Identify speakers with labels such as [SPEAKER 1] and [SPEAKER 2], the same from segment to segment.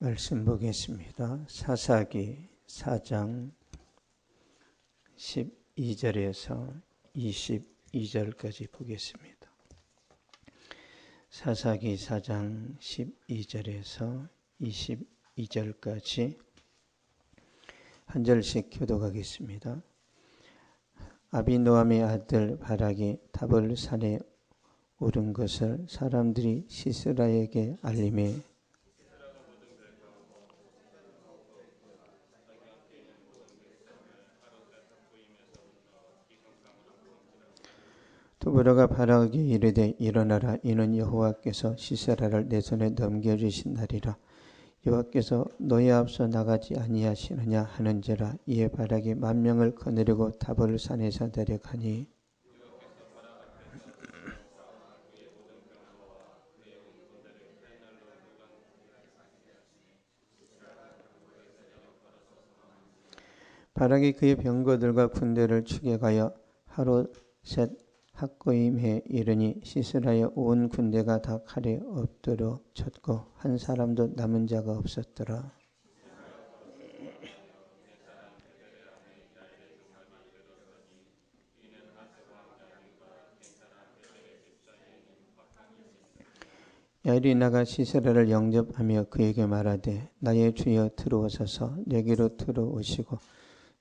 [SPEAKER 1] 말씀 보겠습니다. 사사기 4장 12절에서 22절까지 보겠습니다. 사사기 4장 12절에서 22절까지 한 절씩 교독하겠습니다. 아비노함의 아들 바락이 다볼 산에 오른 것을 사람들이 시스라에게 알림해 도보라가 바락에게 이르되 일어나라, 이는 여호와께서 시세라를 내 손에 넘겨주신 날이라. 여호와께서 너희 앞서 나가지 아니하시느냐 하는지라. 이에 바락이 10,000명을 거느리고 다볼 산에서 내려가니 바락이 그의 병거들과 군대를 추격하여 하롯셋 학고임에 이르니 시스라의 온 군대가 다 칼에 엎드려 쳤고 한 사람도 남은 자가 없었더라. 야일이 나가 시스라를 영접하며 그에게 말하되 나의 주여 들어오소서. 내게로 들어오시고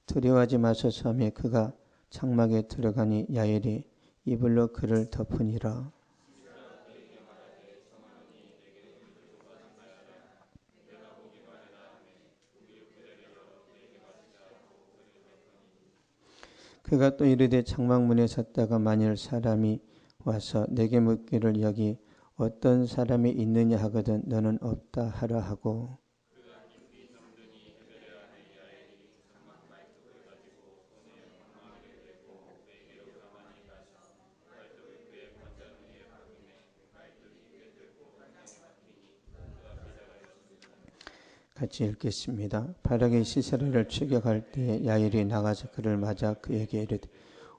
[SPEAKER 1] 두려워하지 마소서 하며 그가 장막에 들어가니 야일이 이불로 그를 덮으니라. 그가 또 이르되 장막문에 섰다가 만일 사람이 와서 내게 묻기를 여기 어떤 사람이 있느냐 하거든 너는 없다 하라 하고 같이 읽겠습니다. 바락이 시세라를 추격할 때 야일이 나가서 그를 맞아 그에게 이르되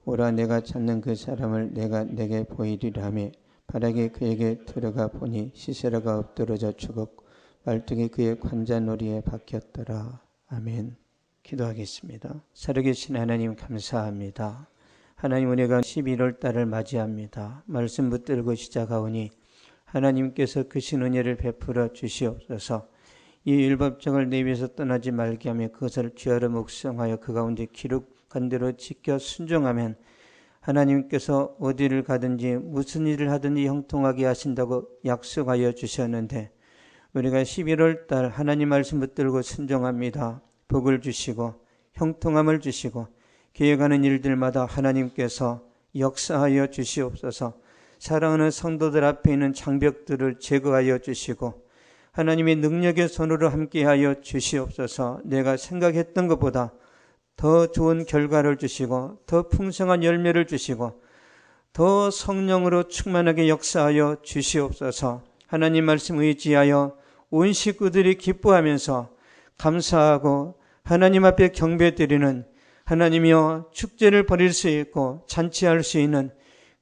[SPEAKER 1] 오라, 내가 찾는 그 사람을 내가 내게 보이리라 하며 바락이 그에게 들어가 보니 시세라가 엎드러져 죽었고 말뚝이 그의 관자놀이에 박혔더라. 아멘. 기도하겠습니다. 살아계신 하나님 감사합니다. 하나님 은혜가 11월 달을 맞이합니다. 말씀 붙들고 시작하오니 하나님께서 크신 은혜를 베풀어 주시옵소서. 이 율법정을 내 위에서 떠나지 말게 하며 그것을 죄하러 묵상하여 그 가운데 기록한 대로 지켜 순종하면 하나님께서 어디를 가든지 무슨 일을 하든지 형통하게 하신다고 약속하여 주셨는데 우리가 11월 달 하나님 말씀 붙들고 순종합니다. 복을 주시고 형통함을 주시고 기획하는 일들마다 하나님께서 역사하여 주시옵소서. 사랑하는 성도들 앞에 있는 장벽들을 제거하여 주시고 하나님의 능력의 손으로 함께하여 주시옵소서. 내가 생각했던 것보다 더 좋은 결과를 주시고 더 풍성한 열매를 주시고 더 성령으로 충만하게 역사하여 주시옵소서. 하나님 말씀 의지하여 온 식구들이 기뻐하면서 감사하고 하나님 앞에 경배드리는 하나님이여 축제를 벌일 수 있고 잔치할 수 있는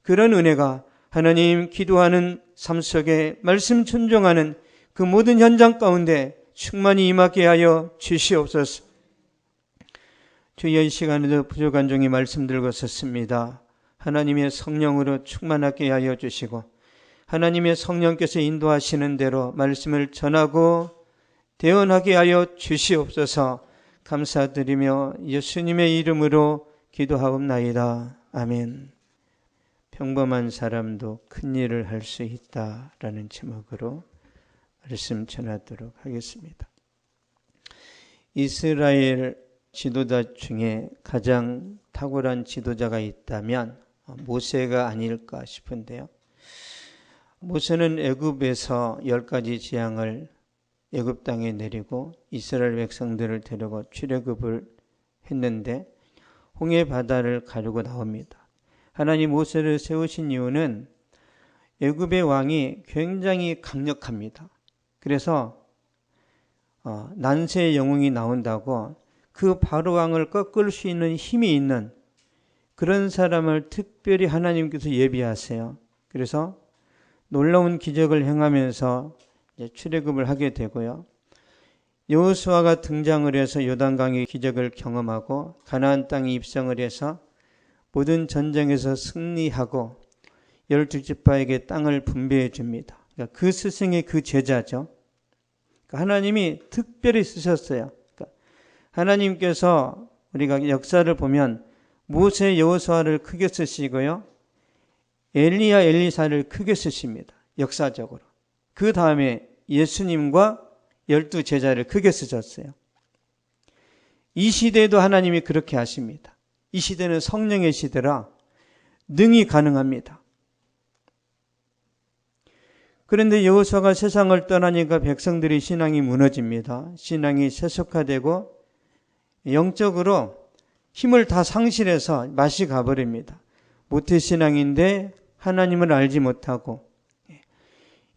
[SPEAKER 1] 그런 은혜가 하나님 기도하는 삶 속에 말씀 순종하는 그 모든 현장 가운데 충만히 임하게 하여 주시옵소서. 주여 이 시간에도 부족한 종이 말씀 들고 섰습니다. 하나님의 성령으로 충만하게 하여 주시고 하나님의 성령께서 인도하시는 대로 말씀을 전하고 대언하게 하여 주시옵소서. 감사드리며 예수님의 이름으로 기도하옵나이다. 아멘. 평범한 사람도 큰 일을 할 수 있다라는 제목으로 말씀 전하도록 하겠습니다. 이스라엘 지도자 중에 가장 탁월한 지도자가 있다면 모세가 아닐까 싶은데요. 모세는 애굽에서 10가지 재앙을 애굽 땅에 내리고 이스라엘 백성들을 데리고 출애굽을 했는데 홍해 바다를 가르고 나옵니다. 하나님 모세를 세우신 이유는 애굽의 왕이 굉장히 강력합니다. 그래서 난세의 영웅이 나온다고 그 바로 왕을 꺾을 수 있는 힘이 있는 그런 사람을 특별히 하나님께서 예비하세요. 그래서 놀라운 기적을 행하면서 출애굽을 하게 되고요. 여호수아가 등장을 해서 요단강의 기적을 경험하고 가나안 땅에 입성을 해서 모든 전쟁에서 승리하고 12지파에게 땅을 분배해 줍니다. 그러니까 그 스승의 그 제자죠. 그러니까 하나님이 특별히 쓰셨어요. 그러니까 하나님께서 우리가 역사를 보면 모세, 여호수아를 크게 쓰시고요. 엘리야, 엘리사를 크게 쓰십니다. 역사적으로. 그 다음에 예수님과 12제자를 크게 쓰셨어요. 이 시대에도 하나님이 그렇게 하십니다. 이 시대는 성령의 시대라 능히 가능합니다. 그런데 여호수아가 세상을 떠나니까 백성들의 신앙이 무너집니다. 신앙이 세속화되고 영적으로 힘을 다 상실해서 맛이 가버립니다. 모태신앙인데 하나님을 알지 못하고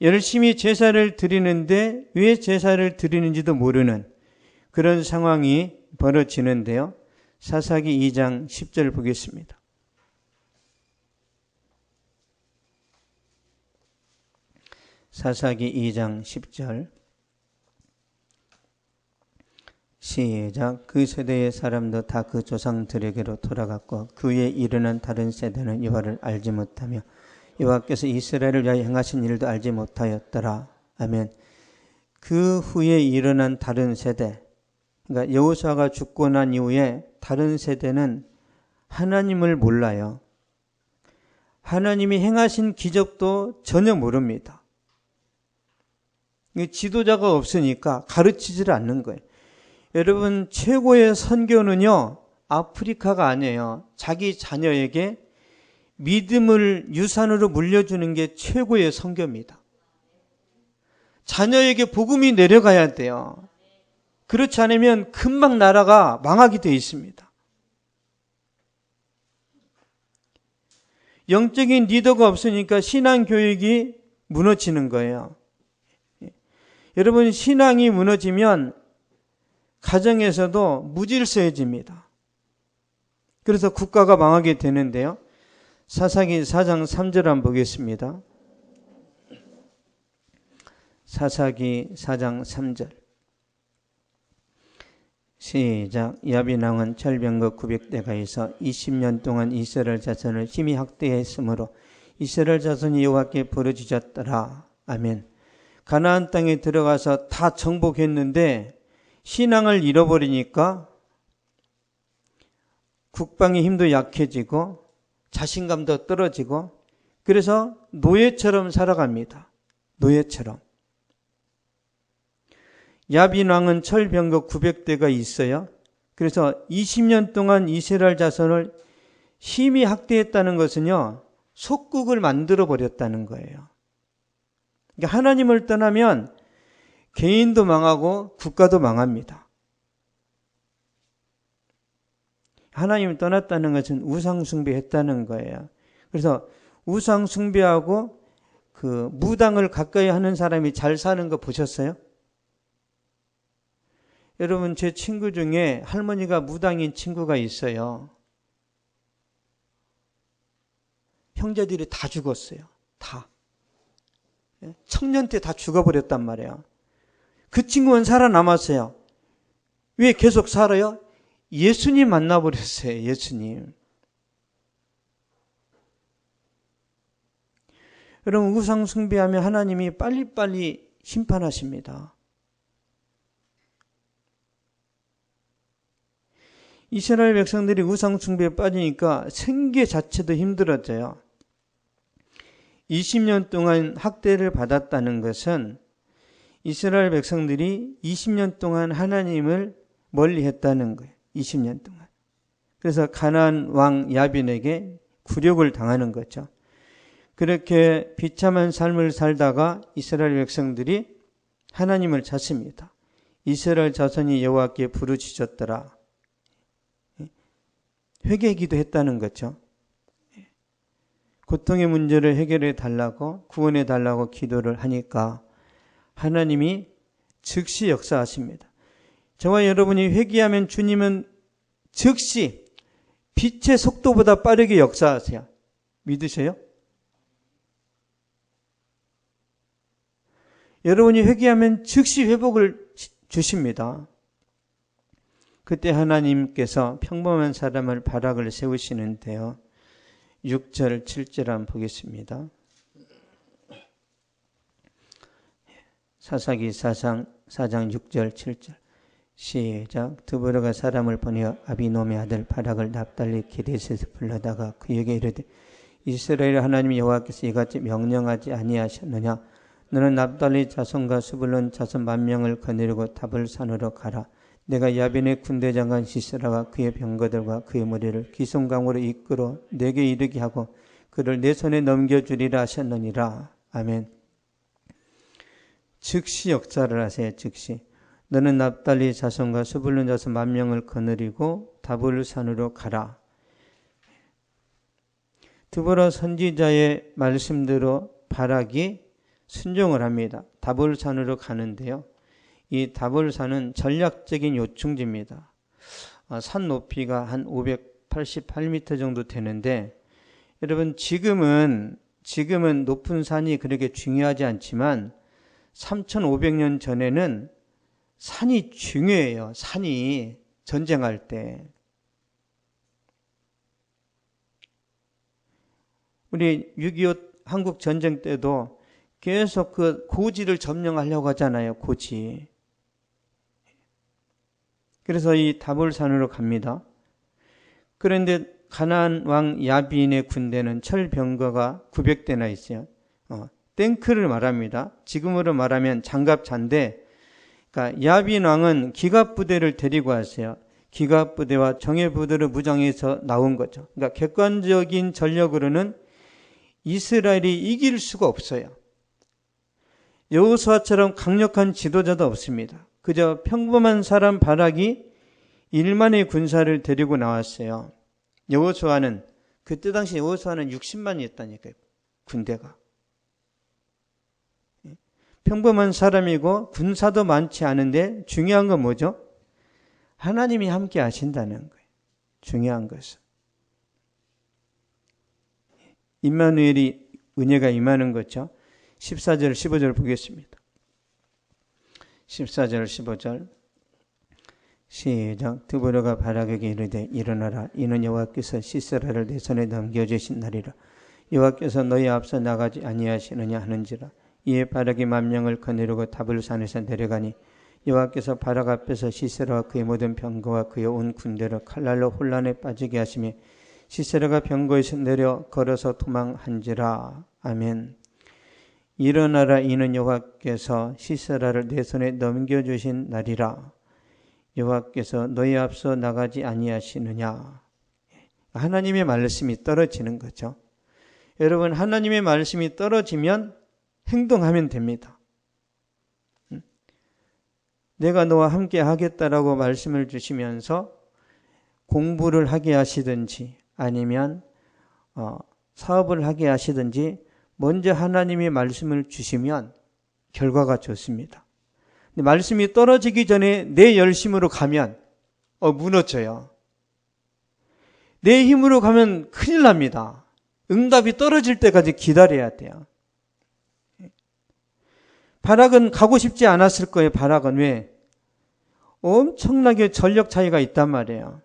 [SPEAKER 1] 열심히 제사를 드리는데 왜 제사를 드리는지도 모르는 그런 상황이 벌어지는데요. 사사기 2장 10절 보겠습니다. 사사기 2장 10절 시작. 그 세대의 사람도 다 그 조상들에게로 돌아갔고 그에 일어난 다른 세대는 여호와를 알지 못하며 여호와께서 이스라엘을 위하여 행하신 일도 알지 못하였더라. 아멘. 그 후에 일어난 다른 세대, 그러니까 여호수아가 죽고 난 이후에 다른 세대는 하나님을 몰라요. 하나님이 행하신 기적도 전혀 모릅니다. 지도자가 없으니까 가르치지를 않는 거예요. 여러분, 최고의 선교는요, 아프리카가 아니에요. 자기 자녀에게 믿음을 유산으로 물려주는 게 최고의 선교입니다. 자녀에게 복음이 내려가야 돼요. 그렇지 않으면 금방 나라가 망하게 되어 있습니다. 영적인 리더가 없으니까 신앙교육이 무너지는 거예요. 여러분, 신앙이 무너지면 가정에서도 무질서해집니다. 그래서 국가가 망하게 되는데요. 사사기 4장 3절 한번 보겠습니다. 사사기 4장 3절 시작. 야빈 왕은 철병거 900대가 있어 20년 동안 이스라엘 자손을 심히 학대했으므로 이스라엘 자손이 여호와께 부르짖었더라. 아멘. 가나안 땅에 들어가서 다 정복했는데 신앙을 잃어버리니까 국방의 힘도 약해지고 자신감도 떨어지고 그래서 노예처럼 살아갑니다. 노예처럼. 야빈 왕은 철병거 900대가 있어요. 그래서 20년 동안 이스라엘 자손을 심히 학대했다는 것은요, 속국을 만들어 버렸다는 거예요. 그러니까 하나님을 떠나면 개인도 망하고 국가도 망합니다. 하나님을 떠났다는 것은 우상숭배했다는 거예요. 그래서 우상숭배하고 그 무당을 가까이 하는 사람이 잘 사는 거 보셨어요? 여러분, 제 친구 중에 할머니가 무당인 친구가 있어요. 형제들이 다 죽었어요. 다. 청년 때 다 죽어버렸단 말이에요. 그 친구는 살아남았어요. 왜 계속 살아요? 예수님 만나버렸어요. 예수님. 여러분, 우상 숭배하면 하나님이 빨리빨리 심판하십니다. 이스라엘 백성들이 우상 숭배에 빠지니까 생계 자체도 힘들어져요. 20년 동안 학대를 받았다는 것은 이스라엘 백성들이 20년 동안 하나님을 멀리했다는 거예요. 20년 동안. 그래서 가나안 왕 야빈에게 굴욕을 당하는 거죠. 그렇게 비참한 삶을 살다가 이스라엘 백성들이 하나님을 찾습니다. 이스라엘 자손이 여호와께 부르짖었더라. 회개기도 했다는 거죠. 고통의 문제를 해결해 달라고, 구원해 달라고 기도를 하니까 하나님이 즉시 역사하십니다. 저와 여러분이 회개하면 주님은 즉시 빛의 속도보다 빠르게 역사하세요. 믿으세요? 여러분이 회개하면 즉시 회복을 주십니다. 그때 하나님께서 평범한 사람을 바락을 세우시는데요. 6절, 7절 한번 보겠습니다. 사사기 4장 6절, 7절 시작. 드보라가 사람을 보내어 아비놈의 아들 바락을 납달리 기럇에서 불러다가 그에게 이르되 이스라엘 하나님 여호와께서 이같이 명령하지 아니하셨느냐? 너는 납달리 자손과 스불론 자손 10,000명을 거느리고 다볼산으로 가라. 내가 야빈의 군대 장관 시스라가 그의 병거들과 그의 무리를 기송강으로 이끌어 내게 이르게 하고 그를 내 손에 넘겨주리라 하셨느니라. 아멘. 즉시 역사를 하세요. 즉시. 너는 납달리 자손과 스불론 자손 10,000명을 거느리고 다볼산으로 가라. 드보라 선지자의 말씀대로 바락이 순종을 합니다. 다볼산으로 가는데요. 이 다볼산은 전략적인 요충지입니다. 산 높이가 한 588m 정도 되는데, 여러분 지금은 높은 산이 그렇게 중요하지 않지만 3,500년 전에는 산이 중요해요. 산이 전쟁할 때. 우리 6.25 한국 전쟁 때도 계속 그 고지를 점령하려고 하잖아요. 고지. 그래서 이 다볼산으로 갑니다. 그런데 가나안 왕 야빈의 군대는 철병거가 900대나 있어요. 탱크를 말합니다. 지금으로 말하면 장갑차인데, 그러니까 야빈 왕은 기갑부대를 데리고 왔어요. 기갑부대와 정예부대를 무장해서 나온 거죠. 그러니까 객관적인 전력으로는 이스라엘이 이길 수가 없어요. 여호수아처럼 강력한 지도자도 없습니다. 그저 평범한 사람 바락이 1만의 군사를 데리고 나왔어요. 여호수아는 그때 당시 여호수아는 60만이었다니까요. 군대가. 평범한 사람이고 군사도 많지 않은데 중요한 건 뭐죠? 하나님이 함께 하신다는 거예요. 중요한 것은. 임마누엘이 은혜가 임하는 거죠. 14절 15절 보겠습니다. 14절 15절 시작. 드보라가 바락에게 이르되 일어나라. 이는 여호와께서 시스라를 내 손에 넘겨주신 날이라. 여호와께서 너희 앞서 나가지 아니하시느냐 하는지라. 이에 바락이 10,000명을 거느리고 다볼산에서 내려가니 여호와께서 바락 앞에서 시스라와 그의 모든 병거와 그의 온 군대를 칼날로 혼란에 빠지게 하시며 시스라가 병거에서 내려 걸어서 도망한지라. 아멘. 일어나라. 이는 여호와께서 시스라를 내 손에 넘겨주신 날이라. 여호와께서 너희 앞서 나가지 아니하시느냐. 하나님의 말씀이 떨어지는 거죠. 여러분, 하나님의 말씀이 떨어지면 행동하면 됩니다. 내가 너와 함께 하겠다라고 말씀을 주시면서 공부를 하게 하시든지 아니면 사업을 하게 하시든지 먼저 하나님의 말씀을 주시면 결과가 좋습니다. 근데 말씀이 떨어지기 전에 내 열심으로 가면 무너져요. 내 힘으로 가면 큰일 납니다. 응답이 떨어질 때까지 기다려야 돼요. 바락은 가고 싶지 않았을 거예요. 바락은 왜? 엄청나게 전력 차이가 있단 말이에요.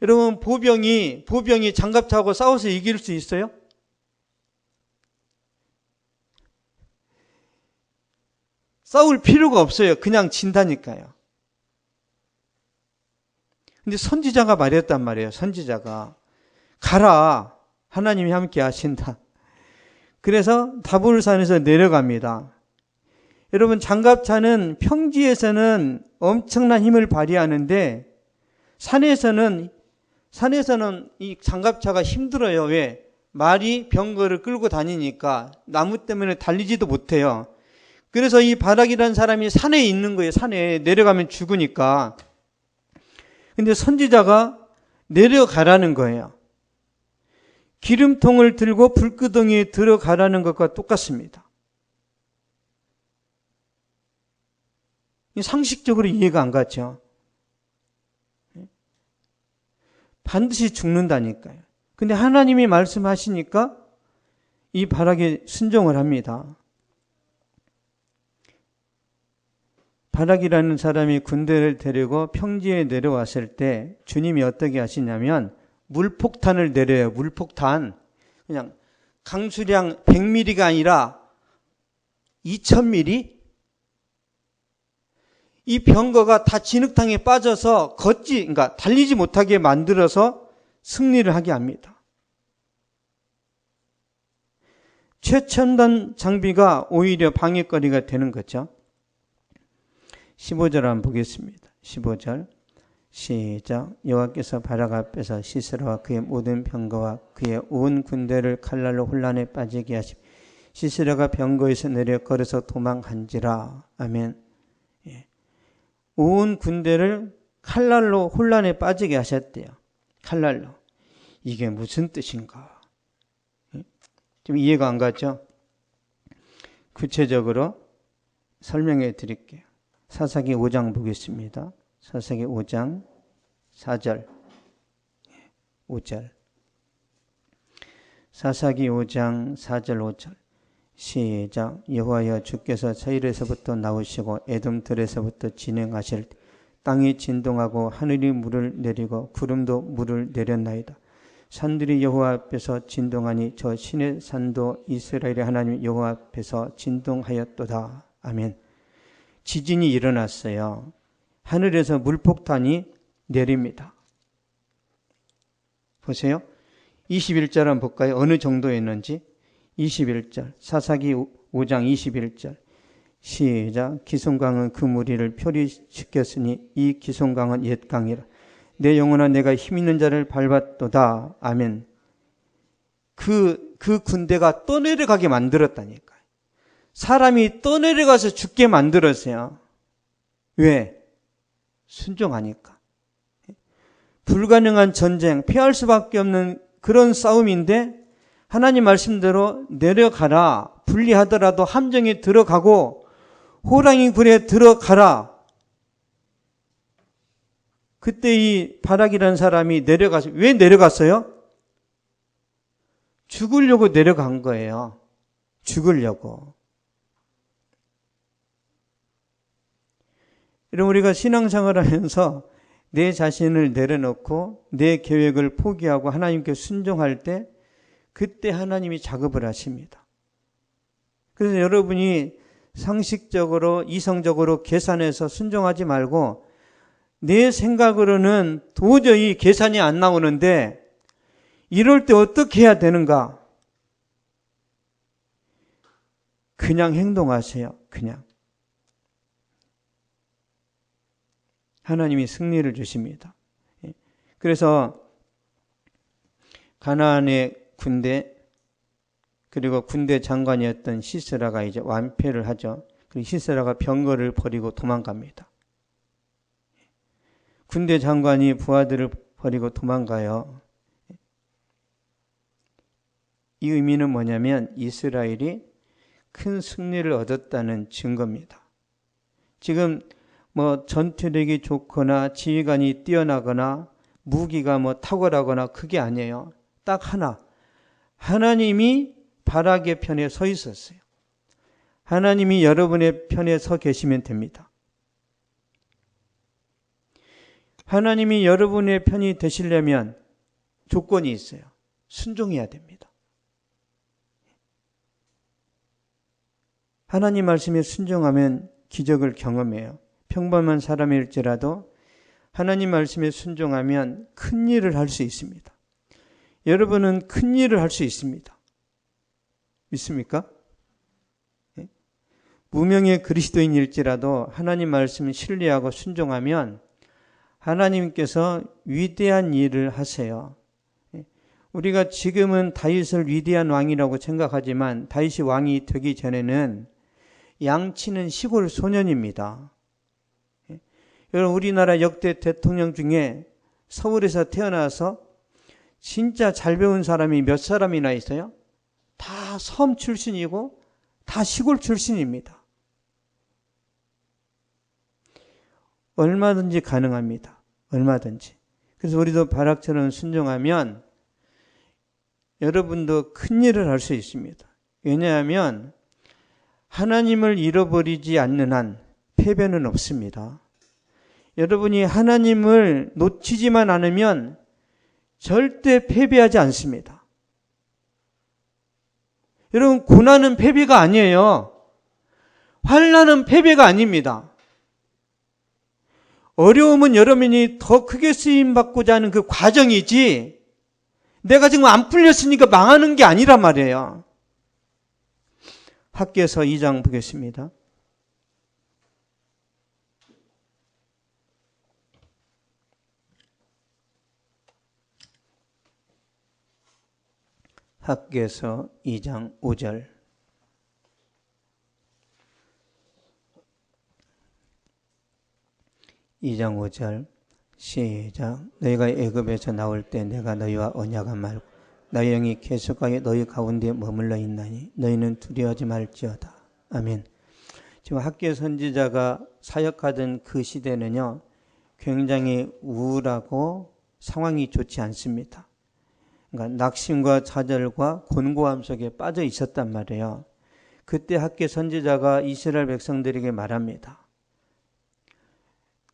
[SPEAKER 1] 여러분, 보병이 장갑차하고 싸워서 이길 수 있어요? 싸울 필요가 없어요. 그냥 진다니까요. 근데 선지자가 말했단 말이에요. 선지자가 가라. 하나님이 함께 하신다. 그래서 다볼산에서 내려갑니다. 여러분, 장갑차는 평지에서는 엄청난 힘을 발휘하는데 산에서는 이 장갑차가 힘들어요. 왜? 말이 병거를 끌고 다니니까 나무 때문에 달리지도 못해요. 그래서 이 바락이라는 사람이 산에 있는 거예요. 산에 내려가면 죽으니까. 근데 선지자가 내려가라는 거예요. 기름통을 들고 불구덩이에 들어가라는 것과 똑같습니다. 상식적으로 이해가 안 갔죠. 반드시 죽는다니까요. 근데 하나님이 말씀하시니까 이 바락에 순종을 합니다. 바락이라는 사람이 군대를 데리고 평지에 내려왔을 때 주님이 어떻게 하시냐면 물폭탄을 내려요. 물폭탄. 그냥 강수량 100mm가 아니라 2000mm? 이 병거가 다 진흙탕에 빠져서 그러니까 달리지 못하게 만들어서 승리를 하게 합니다. 최첨단 장비가 오히려 방해거리가 되는 거죠. 15절 한번 보겠습니다. 15절 시작. 여호와께서 바락 앞에서 시스라와 그의 모든 병거와 그의 온 군대를 칼날로 혼란에 빠지게 하시고 시스라가 병거에서 내려 걸어서 도망한지라. 아멘. 예. 온 군대를 칼날로 혼란에 빠지게 하셨대요. 칼날로. 이게 무슨 뜻인가? 좀 이해가 안 갔죠? 구체적으로 설명해 드릴게요. 사사기 5장 보겠습니다. 사사기 5장 4절. 5절. 사사기 5장 4절 5절. 시작. 여호와여 주께서 세일에서부터 나오시고 에돔들에서부터 진행하실 때 땅이 진동하고 하늘이 물을 내리고 구름도 물을 내렸나이다. 산들이 여호와 앞에서 진동하니 저 신의 산도 이스라엘의 하나님 여호와 앞에서 진동하였도다. 아멘. 지진이 일어났어요. 하늘에서 물폭탄이 내립니다. 보세요. 21절 한번 볼까요? 어느 정도였는지. 21절. 사사기 5장 21절. 시작. 기송강은 그 무리를 표리시켰으니 이 기송강은 옛 강이라. 내 영혼아 내가 힘있는 자를 밟았도다. 아멘. 그 군대가 떠내려가게 만들었다니까요. 사람이 떠내려가서 죽게 만들었어요. 왜? 순종하니까. 불가능한 전쟁, 피할 수밖에 없는 그런 싸움인데 하나님 말씀대로 내려가라. 불리하더라도 함정에 들어가고 호랑이 굴에 들어가라. 그때 이 바락이라는 사람이 내려가서 왜 내려갔어요? 죽으려고 내려간 거예요. 죽으려고. 여러분 우리가 신앙생활을 하면서 내 자신을 내려놓고 내 계획을 포기하고 하나님께 순종할 때 그때 하나님이 작업을 하십니다. 그래서 여러분이 상식적으로 이성적으로 계산해서 순종하지 말고 내 생각으로는 도저히 계산이 안 나오는데 이럴 때 어떻게 해야 되는가? 그냥 행동하세요. 그냥. 하나님이 승리를 주십니다. 그래서 가나안의 군대 그리고 군대 장관이었던 시스라가 이제 완패를 하죠. 그리고 시스라가 병거를 버리고 도망갑니다. 군대 장관이 부하들을 버리고 도망가요. 이 의미는 뭐냐면 이스라엘이 큰 승리를 얻었다는 증거입니다. 지금 뭐 전투력이 좋거나 지휘관이 뛰어나거나 무기가 뭐 탁월하거나 그게 아니에요. 딱 하나. 하나님이 바락의 편에 서 있었어요. 하나님이 여러분의 편에 서 계시면 됩니다. 하나님이 여러분의 편이 되시려면 조건이 있어요. 순종해야 됩니다. 하나님 말씀에 순종하면 기적을 경험해요. 평범한 사람일지라도 하나님 말씀에 순종하면 큰 일을 할 수 있습니다. 여러분은 큰 일을 할 수 있습니다. 믿습니까? 무명의 그리스도인일지라도 하나님 말씀을 신뢰하고 순종하면 하나님께서 위대한 일을 하세요. 우리가 지금은 다윗을 위대한 왕이라고 생각하지만 다윗이 왕이 되기 전에는 양치는 시골 소년입니다. 여러분 우리나라 역대 대통령 중에 서울에서 태어나서 진짜 잘 배운 사람이 몇 사람이나 있어요? 다 섬 출신이고 다 시골 출신입니다. 얼마든지 가능합니다. 얼마든지. 그래서 우리도 바락처럼 순종하면 여러분도 큰 일을 할 수 있습니다. 왜냐하면 하나님을 잃어버리지 않는 한 패배는 없습니다. 여러분이 하나님을 놓치지만 않으면 절대 패배하지 않습니다. 여러분, 고난은 패배가 아니에요. 환난은 패배가 아닙니다. 어려움은 여러분이 더 크게 쓰임받고자 하는 그 과정이지, 내가 지금 안 풀렸으니까 망하는 게 아니란 말이에요. 학개서 2장 보겠습니다. 학개서 2장 5절. 시작. 너희가 애굽에서 나올 때 내가 너희와 언약한 말고 나의 영이 계속하게 너희 가운데 머물러 있나니 너희는 두려워하지 말지어다. 아멘. 지금 학개 선지자가 사역하던 그 시대는요, 굉장히 우울하고 상황이 좋지 않습니다. 그러니까 낙심과 좌절과 곤고함 속에 빠져 있었단 말이에요. 그때 학개 선지자가 이스라엘 백성들에게 말합니다.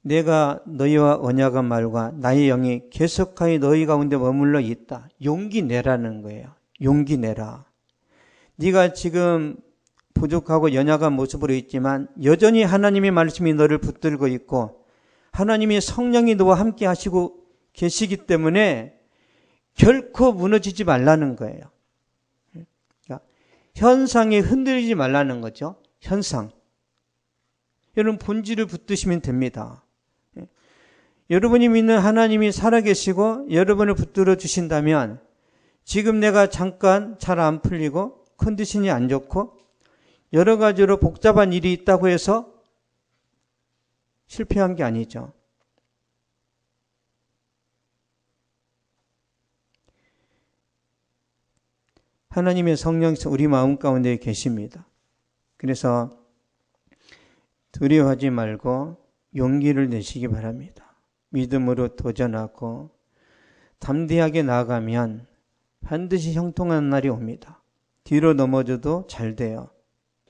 [SPEAKER 1] 내가 너희와 언약한 말과 나의 영이 계속하여 너희 가운데 머물러 있다. 용기 내라는 거예요. 용기 내라. 네가 지금 부족하고 연약한 모습으로 있지만 여전히 하나님의 말씀이 너를 붙들고 있고 하나님의 성령이 너와 함께 하시고 계시기 때문에 결코 무너지지 말라는 거예요. 그러니까 현상에 흔들리지 말라는 거죠. 현상. 여러분, 본질을 붙드시면 됩니다. 여러분이 믿는 하나님이 살아계시고 여러분을 붙들어 주신다면 지금 내가 잠깐 잘 안 풀리고 컨디션이 안 좋고 여러 가지로 복잡한 일이 있다고 해서 실패한 게 아니죠. 하나님의 성령이 우리 마음 가운데 계십니다. 그래서 두려워하지 말고 용기를 내시기 바랍니다. 믿음으로 도전하고 담대하게 나아가면 반드시 형통한 날이 옵니다. 뒤로 넘어져도 잘 돼요.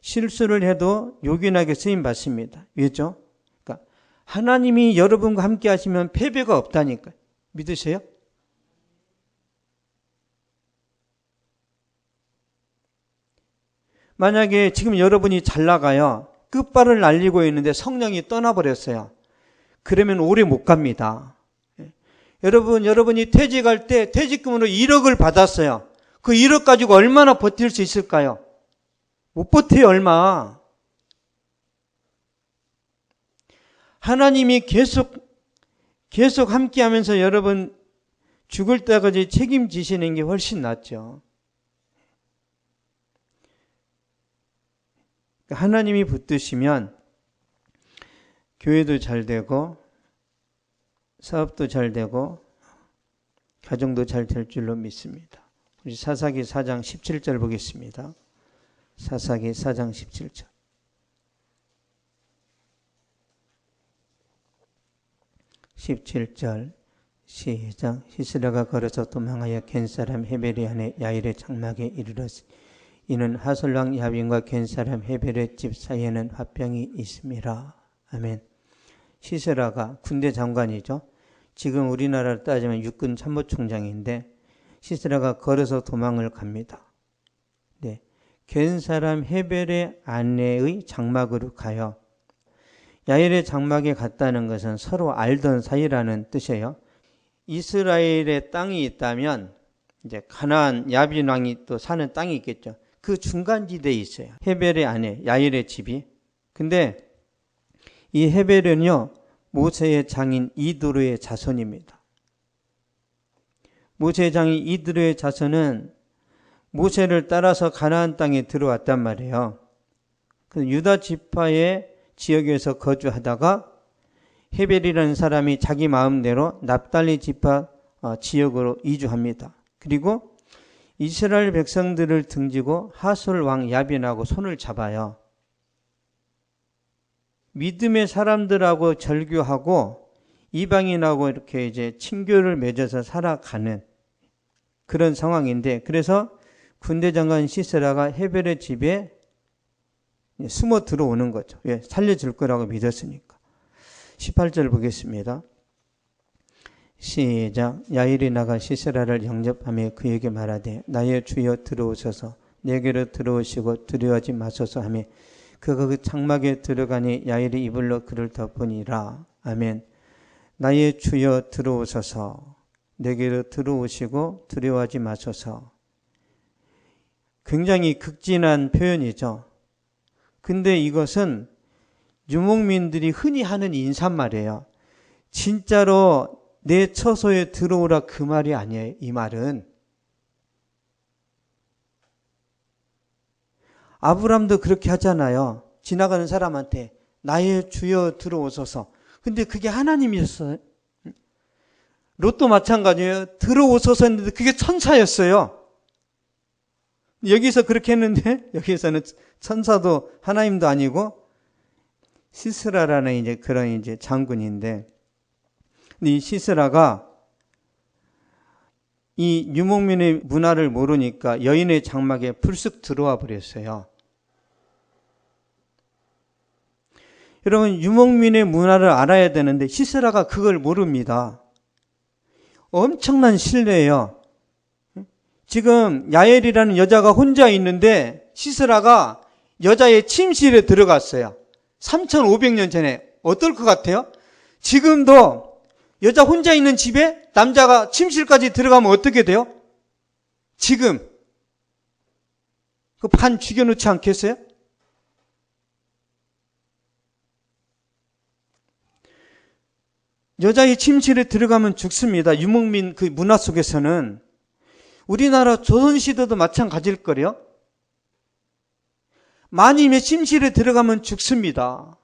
[SPEAKER 1] 실수를 해도 요긴하게 쓰임받습니다. 왜죠? 그러니까 하나님이 여러분과 함께 하시면 패배가 없다니까요. 믿으세요? 만약에 지금 여러분이 잘 나가요. 끝발을 날리고 있는데 성령이 떠나버렸어요. 그러면 오래 못 갑니다. 여러분이 퇴직할 때 퇴직금으로 1억을 받았어요. 그 1억 가지고 얼마나 버틸 수 있을까요? 못 버텨요, 얼마. 하나님이 계속 함께 하면서 여러분 죽을 때까지 책임지시는 게 훨씬 낫죠. 하나님이 붙드시면 교회도 잘 되고 사업도 잘 되고 가정도 잘 될 줄로 믿습니다. 우리 사사기 4장 17절 보겠습니다. 사사기 4장 17절. 시작. 시스라가 걸어서 도망하여 겐사람 헤벨의 아내 야일의 장막에 이르렀으니 이는 하솔왕 야빈과 겐사람 헤벨의 집 사이에는 화병이 있음이라. 아멘. 시스라가 군대 장관이죠. 지금 우리나라로 따지면 육군 참모총장인데 시스라가 걸어서 도망을 갑니다. 네. 겐사람 헤벨의 아내의 장막으로 가요. 야일의 장막에 갔다는 것은 서로 알던 사이라는 뜻이에요. 이스라엘의 땅이 있다면 이제 가나안 야빈 왕이 또 사는 땅이 있겠죠. 그 중간지대에 있어요. 헤벨의 아내 야일의 집이. 근데 이 헤벨은요, 모세의 장인 이드로의 자손입니다. 모세의 장인 이드로의 자손은 모세를 따라서 가나안 땅에 들어왔단 말이에요. 그 유다 지파의 지역에서 거주하다가 헤벨이라는 사람이 자기 마음대로 납달리 지파 지역으로 이주합니다. 그리고 이스라엘 백성들을 등지고 하솔 왕 야빈하고 손을 잡아요. 믿음의 사람들하고 절교하고 이방인하고 이렇게 이제 친교를 맺어서 살아가는 그런 상황인데, 그래서 군대 장관 시스라가 헤벨의 집에 숨어 들어오는 거죠. 왜? 살려줄 거라고 믿었으니까. 18절 보겠습니다. 시작. 야일이 나가 시세라를 영접하며 그에게 말하되 나의 주여 들어오소서 내게로 들어오시고 두려워하지 마소서 하며 그가 그 장막에 들어가니 야일이 이불로 그를 덮으니라. 아멘. 나의 주여 들어오소서 내게로 들어오시고 두려워하지 마소서. 굉장히 극진한 표현이죠. 근데 이것은 유목민들이 흔히 하는 인사말이에요. 진짜로 내 처소에 들어오라 그 말이 아니에요. 이 말은 아브람도 그렇게 하잖아요. 지나가는 사람한테 나의 주여 들어오소서. 근데 그게 하나님이었어요. 롯도 마찬가지예요. 들어오소서 했는데 그게 천사였어요. 여기서 그렇게 했는데 여기서는 천사도 하나님도 아니고 시스라라는 이제 그런 이제 장군인데, 근데 이 시스라가 이 유목민의 문화를 모르니까 여인의 장막에 불쑥 들어와 버렸어요. 여러분, 유목민의 문화를 알아야 되는데 시스라가 그걸 모릅니다. 엄청난 신뢰예요. 지금 야엘이라는 여자가 혼자 있는데 시스라가 여자의 침실에 들어갔어요. 3,500년 전에. 어떨 것 같아요? 지금도 여자 혼자 있는 집에 남자가 침실까지 들어가면 어떻게 돼요? 지금 그 반 죽여놓지 않겠어요? 여자의 침실에 들어가면 죽습니다. 유목민 그 문화 속에서는. 우리나라 조선시대도 마찬가지일 거래요. 마님의 침실에 들어가면 죽습니다.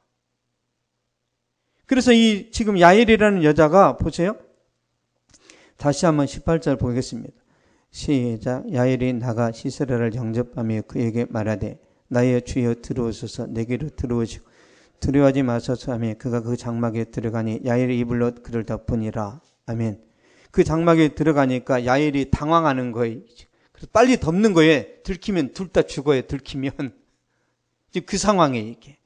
[SPEAKER 1] 그래서 이 지금 야엘이라는 여자가 보세요. 다시 한번 18절 보겠습니다. 시작. 야엘이 나가 시스라를 영접하며 그에게 말하되 나의 주여 들어오소서 내게로 들어오시고 두려워하지 마소서 하며 그가 그 장막에 들어가니 야엘이 이불로 그를 덮으니라. 아멘. 그 장막에 들어가니까 야엘이 당황하는 거예요. 그래서 빨리 덮는 거예요. 들키면 둘 다 죽어요. 들키면. 지금 그 상황이에요, 이게.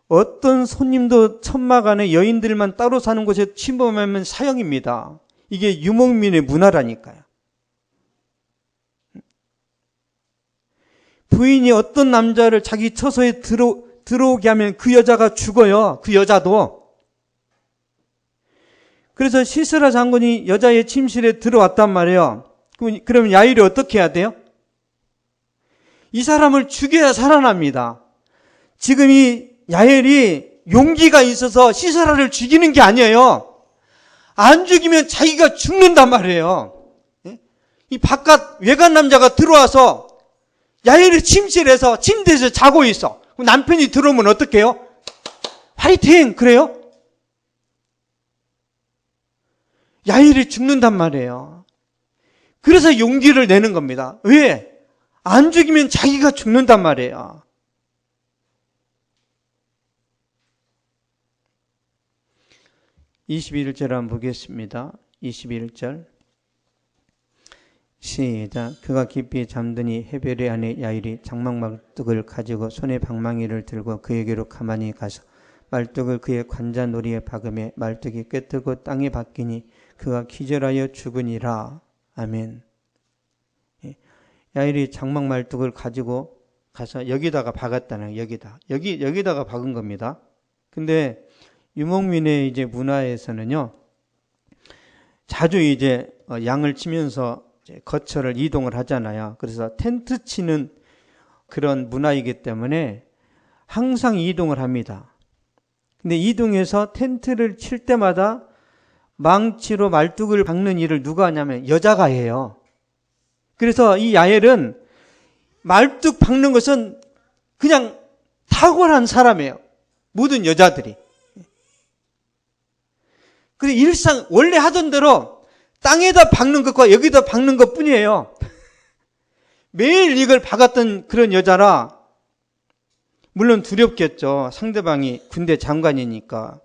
[SPEAKER 1] 어떤 손님도 천막 안에 여인들만 따로 사는 곳에 침범하면 사형입니다. 이게 유목민의 문화라니까요. 부인이 어떤 남자를 자기 처소에 들어오게 하면 그 여자가 죽어요. 그 여자도. 그래서 시스라 장군이 여자의 침실에 들어왔단 말이에요. 그러면 야엘이 어떻게 해야 돼요? 이 사람을 죽여야 살아납니다. 지금 이 야엘이 용기가 있어서 시스라를 죽이는 게 아니에요. 안 죽이면 자기가 죽는단 말이에요. 이 바깥 외간 남자가 들어와서 야엘이 침실에서 침대에서 자고 있어. 남편이 들어오면 어떻게 해요? 화이팅! 그래요? 야엘이 죽는단 말이에요. 그래서 용기를 내는 겁니다. 왜? 안 죽이면 자기가 죽는단 말이에요. (21절) 한번 보겠습니다. 21절 시작. 그가 깊이 잠드니 헤벨의 아내 야일이 장막 말뚝을 가지고 손에 방망이를 들고 그에게로 가만히 가서 말뚝을 그의 관자놀이에 박음에 말뚝이 꿰뚫고 땅에 박히니 그가 기절하여 죽으니라. 아멘. 야일이 장막 말뚝을 가지고 가서 여기다가 박았다는, 여기다가 박은 겁니다. 근데 유목민의 이제 문화에서는요, 자주 이제 양을 치면서 거처를 이동을 하잖아요. 그래서 텐트 치는 그런 문화이기 때문에 항상 이동을 합니다. 근데 이동해서 텐트를 칠 때마다 망치로 말뚝을 박는 일을 누가 하냐면 여자가 해요. 그래서 이 야엘은 말뚝 박는 것은 그냥 탁월한 사람이에요. 모든 여자들이. 그래서 일상 원래 하던 대로 땅에다 박는 것과 여기다 박는 것 뿐이에요. 매일 이걸 박았던 그런 여자라, 물론 두렵겠죠. 상대방이 군대 장관이니까.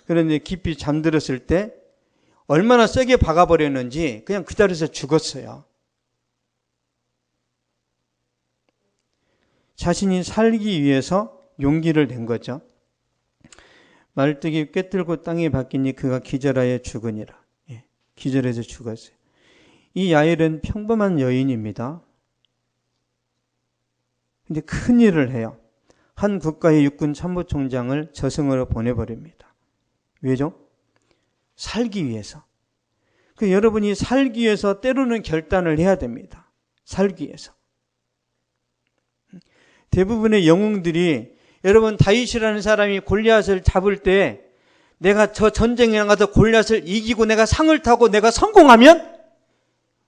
[SPEAKER 1] 그런데 깊이 잠들었을 때 얼마나 세게 박아버렸는지 그냥 그 자리에서 죽었어요. 자신이 살기 위해서 용기를 낸 거죠. 말뚝이 꿰뚫고 땅에 박히니 그가 기절하여 죽으니라. 예, 기절해서 죽었어요. 이 야엘은 평범한 여인입니다. 근데 큰 일을 해요. 한 국가의 육군 참모총장을 저승으로 보내버립니다. 왜죠? 살기 위해서. 여러분이 살기 위해서 때로는 결단을 해야 됩니다. 살기 위해서. 대부분의 영웅들이 여러분 다윗이라는 사람이 골리앗을 잡을 때 내가 저 전쟁에 나가서 골리앗을 이기고 내가 상을 타고 내가 성공하면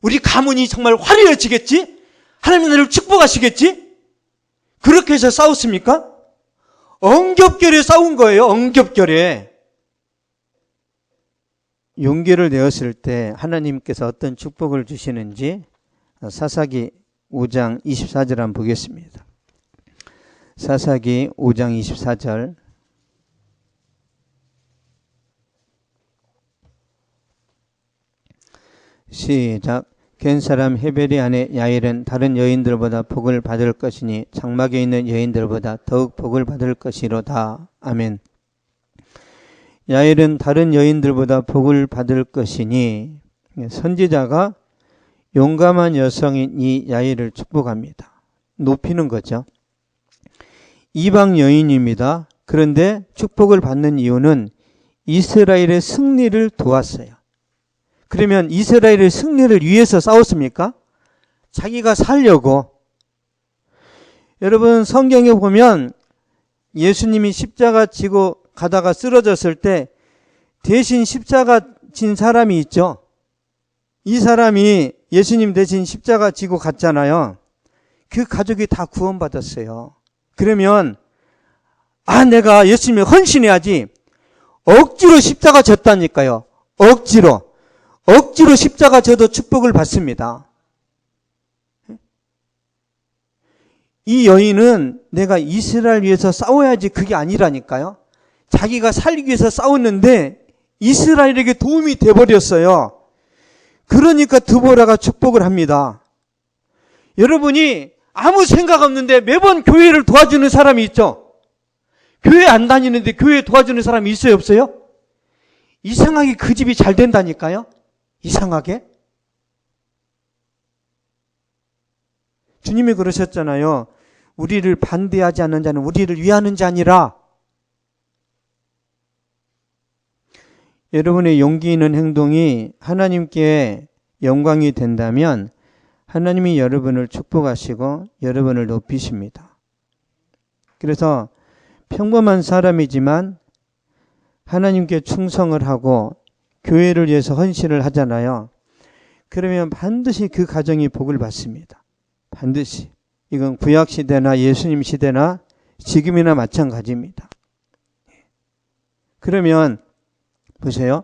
[SPEAKER 1] 우리 가문이 정말 화려해지겠지? 하나님 나를 축복하시겠지? 그렇게 해서 싸웠습니까? 엉겹결에 싸운 거예요. 엉겹결에. 용기를 내었을 때 하나님께서 어떤 축복을 주시는지 사사기 5장 24절 한번 보겠습니다. 사사기 5장 24절. 시작. 겐 사람 헤벨의 아내 야엘은 다른 여인들보다 복을 받을 것이니 장막에 있는 여인들보다 더욱 복을 받을 것이로다. 아멘. 야엘은 다른 여인들보다 복을 받을 것이니 선지자가 용감한 여성인 이 야엘을 축복합니다. 높이는 거죠. 이방 여인입니다. 그런데 축복을 받는 이유는 이스라엘의 승리를 도왔어요. 그러면 이스라엘의 승리를 위해서 싸웠습니까? 자기가 살려고. 여러분 성경에 보면 예수님이 십자가 지고 가다가 쓰러졌을 때 대신 십자가 진 사람이 있죠. 이 사람이 예수님 대신 십자가 지고 갔잖아요. 그 가족이 다 구원받았어요. 그러면 내가 예수님에 헌신해야지. 억지로 십자가 졌다니까요. 억지로 십자가 져도 축복을 받습니다. 이 여인은 내가 이스라엘 위해서 싸워야지 그게 아니라니까요. 자기가 살기 위해서 싸웠는데 이스라엘에게 도움이 돼버렸어요. 그러니까 드보라가 축복을 합니다. 여러분이 아무 생각 없는데 매번 교회를 도와주는 사람이 있죠. 교회 안 다니는데 교회 도와주는 사람이 있어요, 없어요? 이상하게 그 집이 잘 된다니까요. 이상하게. 주님이 그러셨잖아요. 우리를 반대하지 않는 자는 우리를 위하는 자니라. 여러분의 용기 있는 행동이 하나님께 영광이 된다면 하나님이 여러분을 축복하시고 여러분을 높이십니다. 그래서 평범한 사람이지만 하나님께 충성을 하고 교회를 위해서 헌신을 하잖아요. 그러면 반드시 그 가정이 복을 받습니다. 반드시. 이건 구약시대나 예수님 시대나 지금이나 마찬가지입니다. 그러면 보세요.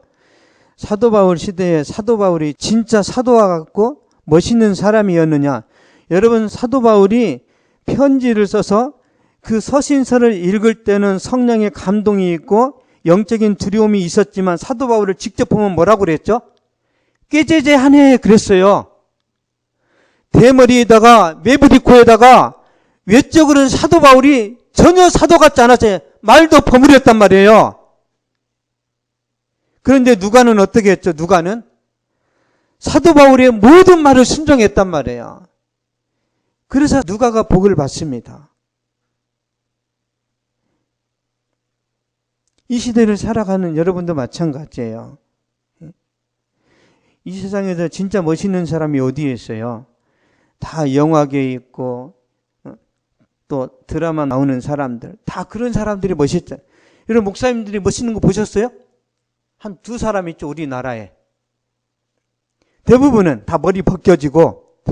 [SPEAKER 1] 사도 바울 시대에 사도 바울이 진짜 사도와 같고 멋있는 사람이었느냐. 여러분 사도 바울이 편지를 써서 그 서신서를 읽을 때는 성령의 감동이 있고 영적인 두려움이 있었지만 사도 바울을 직접 보면 뭐라고 그랬죠? 꾀죄죄하네 그랬어요. 대머리에다가 매부리코에다가 외적으로는 사도 바울이 전혀 사도 같지 않았어요. 말도 버무렸단 말이에요. 그런데 누가는 어떻게 했죠? 누가는 사도 바울의 모든 말을 순종했단 말이에요. 그래서 누가가 복을 받습니다. 이 시대를 살아가는 여러분도 마찬가지예요. 이 세상에서 진짜 멋있는 사람이 어디에 있어요? 다 영화계에 있고 또 드라마 나오는 사람들 다 그런 사람들이 멋있잖아요. 여러분 목사님들이 멋있는 거 보셨어요? 한 두 사람 있죠, 우리나라에. 대부분은 다 머리 벗겨지고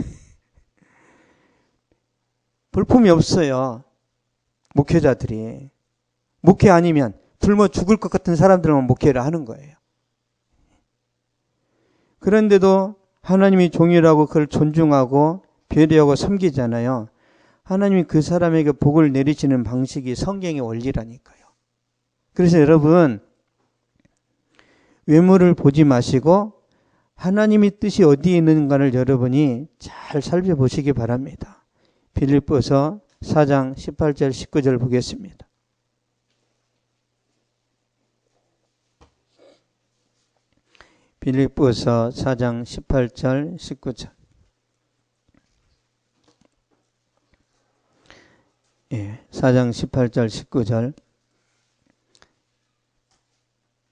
[SPEAKER 1] 볼품이 없어요. 목회자들이. 목회 아니면 굶어 죽을 것 같은 사람들만 목회를 하는 거예요. 그런데도 하나님이 종이라고 그걸 존중하고 배려하고 섬기잖아요. 하나님이 그 사람에게 복을 내리시는 방식이 성경의 원리라니까요. 그래서 여러분 외모를 보지 마시고 하나님의 뜻이 어디에 있는가를 여러분이 잘 살펴보시기 바랍니다. 빌립보서 4장 18절 19절 보겠습니다. 빌립보서 4장 18절 19절. 예, 4장 18절 19절.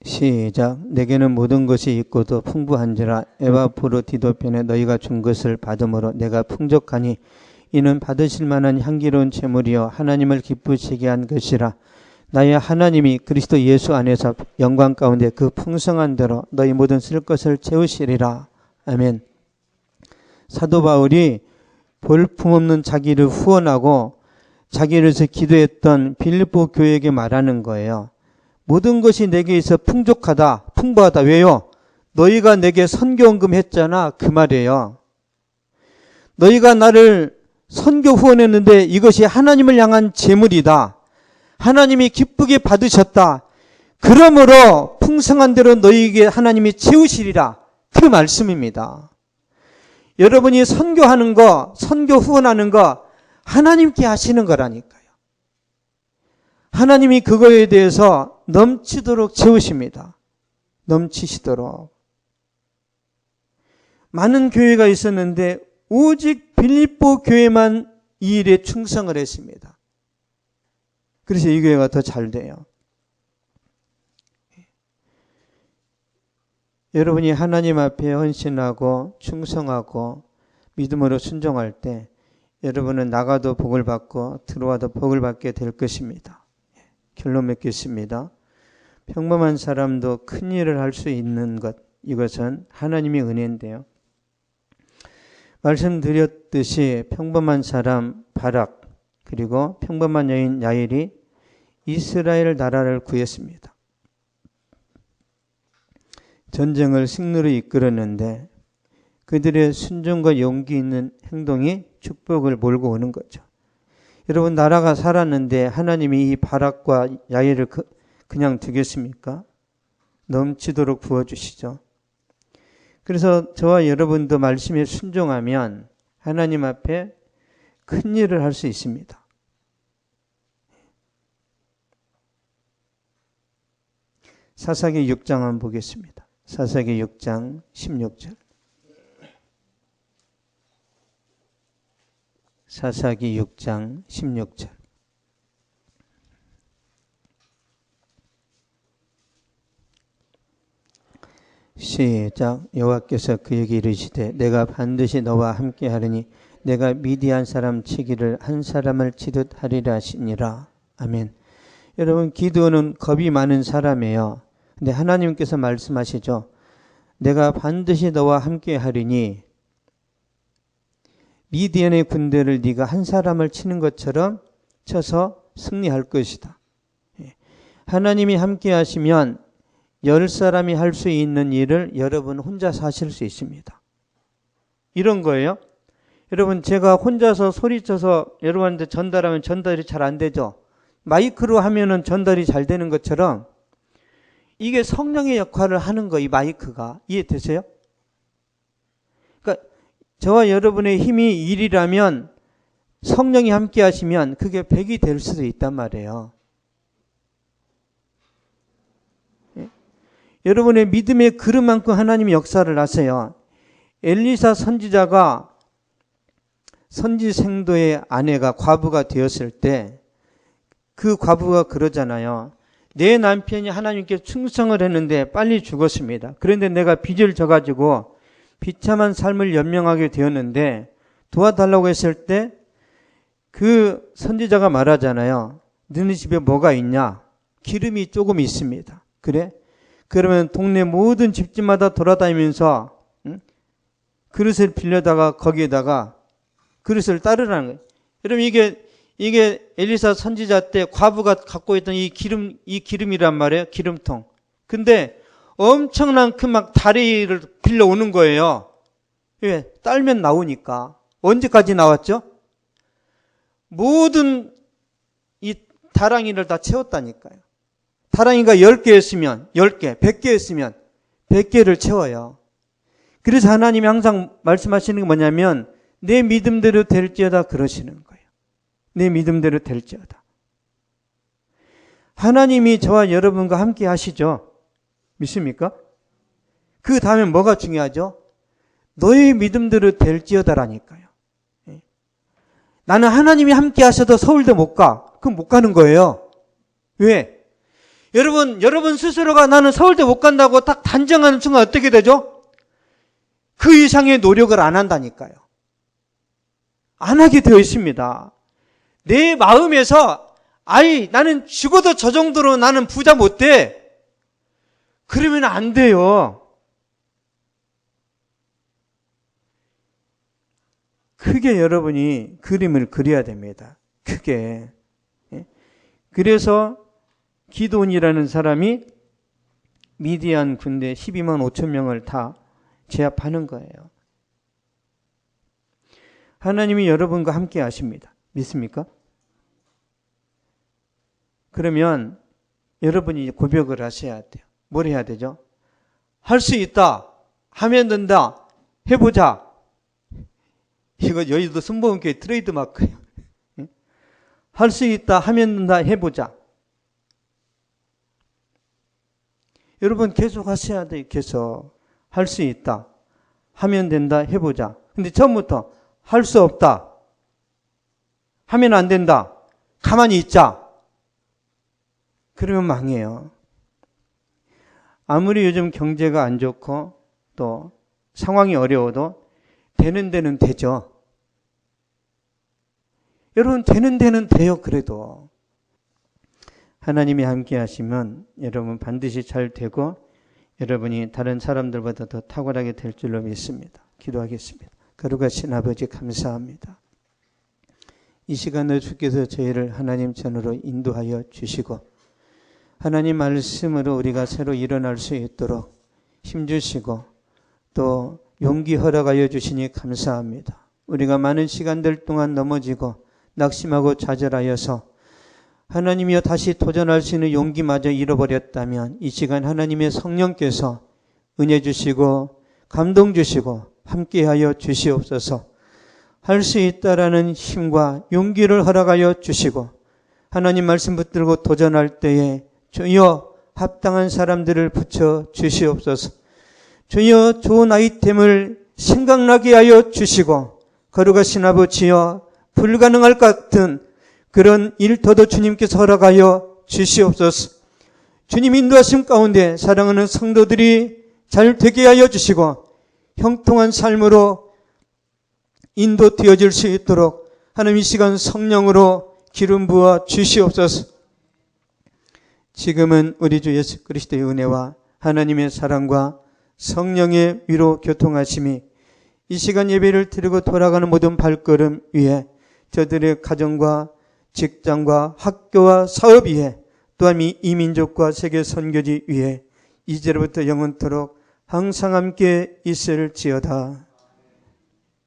[SPEAKER 1] 시작. 내게는 모든 것이 있고도 풍부한지라 에바프로디토편에 너희가 준 것을 받음으로 내가 풍족하니 이는 받으실 만한 향기로운 제물이요 하나님을 기쁘시게 한 것이라. 나의 하나님이 그리스도 예수 안에서 영광 가운데 그 풍성한 대로 너희 모든 쓸 것을 채우시리라. 아멘. 사도 바울이 볼품없는 자기를 후원하고 자기를 위해서 기도했던 빌립보 교회에게 말하는 거예요. 모든 것이 내게 있어 풍족하다, 풍부하다. 왜요? 너희가 내게 선교헌금 했잖아. 그 말이에요. 너희가 나를 선교 후원했는데 이것이 하나님을 향한 제물이다. 하나님이 기쁘게 받으셨다. 그러므로 풍성한 대로 너희에게 하나님이 채우시리라. 그 말씀입니다. 여러분이 선교하는 거, 선교 후원하는 거 하나님께 하시는 거라니까요. 하나님이 그거에 대해서 넘치도록 채우십니다. 넘치시도록. 많은 교회가 있었는데 오직 빌립보 교회만 이 일에 충성을 했습니다. 그래서 이 교회가 더 잘 돼요. 여러분이 하나님 앞에 헌신하고 충성하고 믿음으로 순종할 때 여러분은 나가도 복을 받고 들어와도 복을 받게 될 것입니다. 결론 맺겠습니다. 평범한 사람도 큰 일을 할 수 있는 것, 이것은 하나님의 은혜인데요. 말씀드렸듯이 평범한 사람 바락 그리고 평범한 여인 야일이 이스라엘 나라를 구했습니다. 전쟁을 승리로 이끌었는데 그들의 순종과 용기 있는 행동이 축복을 몰고 오는 거죠. 여러분, 나라가 살았는데 하나님이 이 바락과 야일을 그냥 두겠습니까? 넘치도록 부어주시죠. 그래서 저와 여러분도 말씀에 순종하면 하나님 앞에 큰 일을 할 수 있습니다. 사사기 6장 한번 보겠습니다. 사사기 6장 16절. 사사기 6장 16절. 시작. 여호와께서 그에게 이르시되 내가 반드시 너와 함께 하리니 내가 미디안 사람 치기를 한 사람을 치듯 하리라 하시니라. 아멘. 여러분, 기드온은 겁이 많은 사람이에요. 근데 하나님께서 말씀하시죠. 내가 반드시 너와 함께 하리니 미디안의 군대를 네가 한 사람을 치는 것처럼 쳐서 승리할 것이다. 하나님이 함께 하시면 10사람이 할 수 있는 일을 여러분 혼자서 하실 수 있습니다. 이런 거예요. 여러분, 제가 혼자서 소리쳐서 여러분한테 전달하면 전달이 잘 안 되죠. 마이크로 하면은 전달이 잘 되는 것처럼 이게 성령의 역할을 하는 거, 이 마이크가. 이해되세요? 그러니까 저와 여러분의 힘이 1이라면 성령이 함께 하시면 그게 100이 될 수도 있단 말이에요. 여러분의 믿음의 그릇만큼 하나님이 역사를 하세요. 엘리사 선지자가 선지생도의 아내가 과부가 되었을 때 그 과부가 그러잖아요. 내 남편이 하나님께 충성을 했는데 빨리 죽었습니다. 그런데 내가 빚을 져가지고 비참한 삶을 연명하게 되었는데 도와달라고 했을 때 그 선지자가 말하잖아요. 너네 집에 뭐가 있냐? 기름이 조금 있습니다. 그래? 그러면 동네 모든 집집마다 돌아다니면서 그릇을 빌려다가 거기에다가 그릇을 따르라는 거예요. 여러분, 이게 엘리사 선지자 때 과부가 갖고 있던 이 기름이란 말이에요. 기름통. 근데 엄청난 그 막 다리를 빌려오는 거예요. 왜? 딸면 나오니까. 언제까지 나왔죠? 모든 이 다랑이를 다 채웠다니까요. 다랑이가 10개였으면 10개, 100개였으면 100개를 채워요. 그래서 하나님이 항상 말씀하시는 게 뭐냐면 내 믿음대로 될지어다 그러시는 거예요. 내 믿음대로 될지어다. 하나님이 저와 여러분과 함께 하시죠? 믿습니까? 그 다음에 뭐가 중요하죠? 너의 믿음대로 될지어다라니까요. 나는 하나님이 함께 하셔도 서울대 못 가. 그럼 못 가는 거예요. 왜? 여러분 스스로가 나는 서울대 못 간다고 딱 단정하는 순간 어떻게 되죠? 그 이상의 노력을 안 한다니까요. 안 하게 되어 있습니다. 내 마음에서 나는 죽어도 저 정도로 나는 부자 못 돼. 그러면 안 돼요. 크게 여러분이 그림을 그려야 됩니다. 크게. 그래서 기드온이라는 사람이 미디안 군대 12만 5천 명을 다 제압하는 거예요. 하나님이 여러분과 함께 하십니다. 믿습니까? 그러면 여러분이 고백을 하셔야 돼요. 뭘 해야 되죠? 할 수 있다. 하면 된다. 해보자. 이거 여의도 순복음교회 트레이드 마크예요. 할 수 있다. 하면 된다. 해보자. 여러분 계속 하셔야 돼요. 계속. 할 수 있다. 하면 된다. 해보자. 근데 처음부터 할 수 없다. 하면 안 된다. 가만히 있자. 그러면 망해요. 아무리 요즘 경제가 안 좋고 또 상황이 어려워도 되는 데는 되죠. 여러분 되는 데는 돼요. 그래도. 하나님이 함께 하시면 여러분 반드시 잘 되고 여러분이 다른 사람들보다 더 탁월하게 될 줄로 믿습니다. 기도하겠습니다. 거룩하신 아버지 감사합니다. 이 시간에 주께서 저희를 하나님 전으로 인도하여 주시고 하나님 말씀으로 우리가 새로 일어날 수 있도록 힘주시고 또 용기 허락하여 주시니 감사합니다. 우리가 많은 시간들 동안 넘어지고 낙심하고 좌절하여서 하나님이여 다시 도전할 수 있는 용기마저 잃어버렸다면 이 시간 하나님의 성령께서 은혜 주시고 감동 주시고 함께하여 주시옵소서. 할 수 있다라는 힘과 용기를 허락하여 주시고 하나님 말씀 붙들고 도전할 때에 주여 합당한 사람들을 붙여 주시옵소서. 주여 좋은 아이템을 생각나게 하여 주시고 거룩하신 아버지여 불가능할 것 같은 그런 일터도 주님께서 허락하여 주시옵소서. 주님 인도하심 가운데 사랑하는 성도들이 잘 되게 하여 주시고 형통한 삶으로 인도되어질 수 있도록 하나님 이 시간 성령으로 기름 부어 주시옵소서. 지금은 우리 주 예수 그리스도의 은혜와 하나님의 사랑과 성령의 위로 교통하심이 이 시간 예배를 드리고 돌아가는 모든 발걸음 위에 저들의 가정과 직장과 학교와 사업 위에 또한 이 민족과 세계 선교지 위에 이제로부터 영원토록 항상 함께 있을지어다.